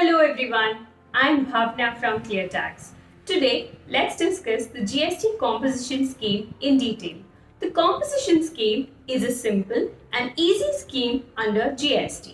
Hello everyone, I'm Bhavna from ClearTax. Today, let's discuss the GST Composition Scheme in detail. The Composition Scheme is a simple and easy scheme under GST.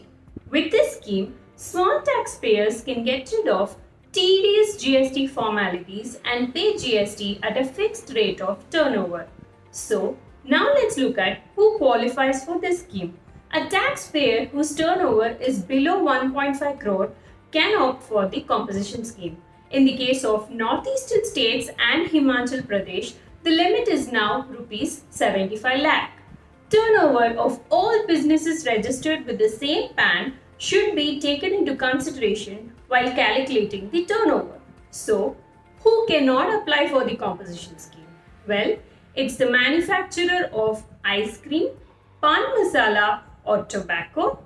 With this scheme, small taxpayers can get rid of tedious GST formalities and pay GST at a fixed rate of turnover. So, now let's look at who qualifies for this scheme. A taxpayer whose turnover is below 1.5 crore can opt for the composition scheme. In the case of northeastern states and Himachal Pradesh, the limit is now Rs 75 lakh. Turnover of all businesses registered with the same PAN should be taken into consideration while calculating the turnover. So, who cannot apply for the composition scheme? Well, it's the manufacturer of ice cream, pan masala or tobacco,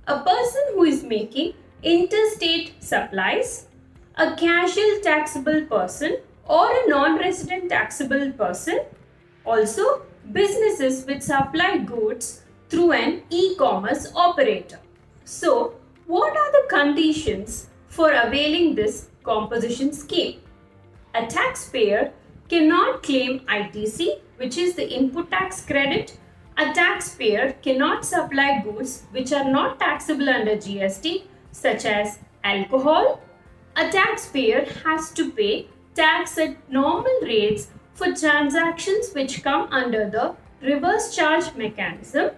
a person who is making interstate supplies, a casual taxable person or a non-resident taxable person, also businesses which supply goods through an e-commerce operator. So, what are the conditions for availing this composition scheme? A taxpayer cannot claim ITC, which is the input tax credit. A taxpayer cannot supply goods which are not taxable under GST, such as alcohol. A taxpayer has to pay tax at normal rates for transactions which come under the reverse charge mechanism.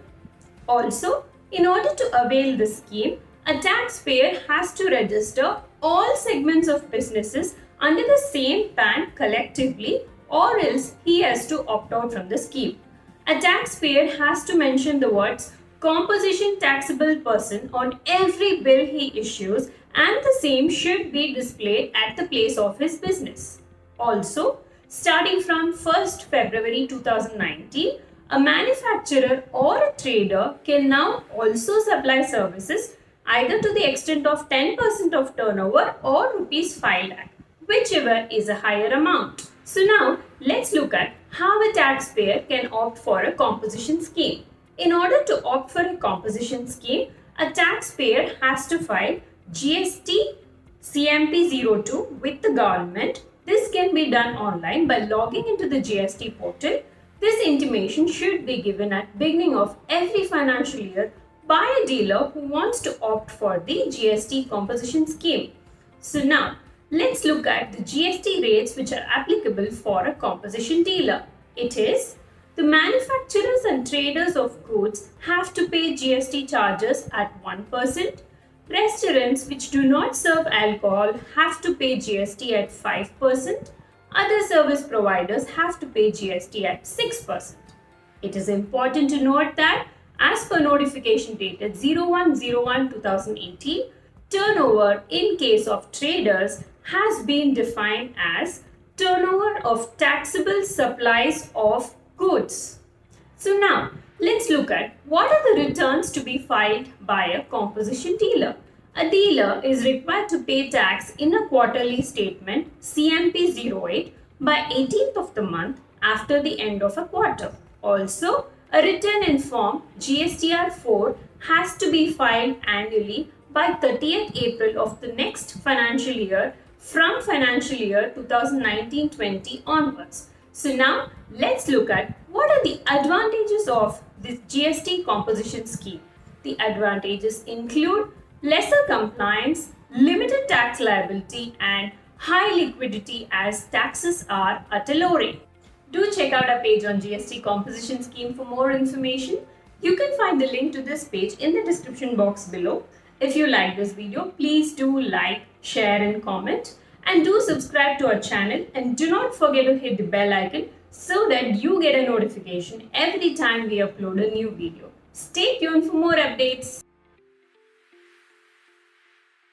Also, in order to avail the scheme, a taxpayer has to register all segments of businesses under the same PAN collectively, or else he has to opt out from the scheme. A taxpayer has to mention the words composition taxable person on every bill he issues, and the same should be displayed at the place of his business. Also, starting from 1st February 2019, a manufacturer or a trader can now also supply services either to the extent of 10% of turnover or Rs 5 lakh, whichever is a higher amount. So now, let's look at how a taxpayer can opt for a composition scheme. In order to opt for a composition scheme, a taxpayer has to file GST CMP02 with the government. This can be done online by logging into the GST portal. This intimation should be given at beginning of every financial year by a dealer who wants to opt for the GST composition scheme. So now, let's look at the GST rates which are applicable for a composition dealer. It is, the manufacturers and traders of goods have to pay GST charges at 1%. Restaurants which do not serve alcohol have to pay GST at 5%. Other service providers have to pay GST at 6%. It is important to note that as per notification dated 01/01/2018, turnover in case of traders has been defined as turnover of taxable supplies of goods. So now, let's look at what are the returns to be filed by a composition dealer. A dealer is required to pay tax in a quarterly statement CMP08 by 18th of the month after the end of a quarter. Also, a return in form GSTR4 has to be filed annually by 30th April of the next financial year from financial year 2019-20 onwards. So now, let's look at what are the advantages of this GST composition scheme. The advantages include lesser compliance, limited tax liability, and high liquidity as taxes are at a low rate. Do check out our page on GST Composition Scheme for more information. You can find the link to this page in the description box below. If you like this video, please do like, share and comment. And do subscribe to our channel, and do not forget to hit the bell icon so that you get a notification every time we upload a new video. Stay tuned for more updates.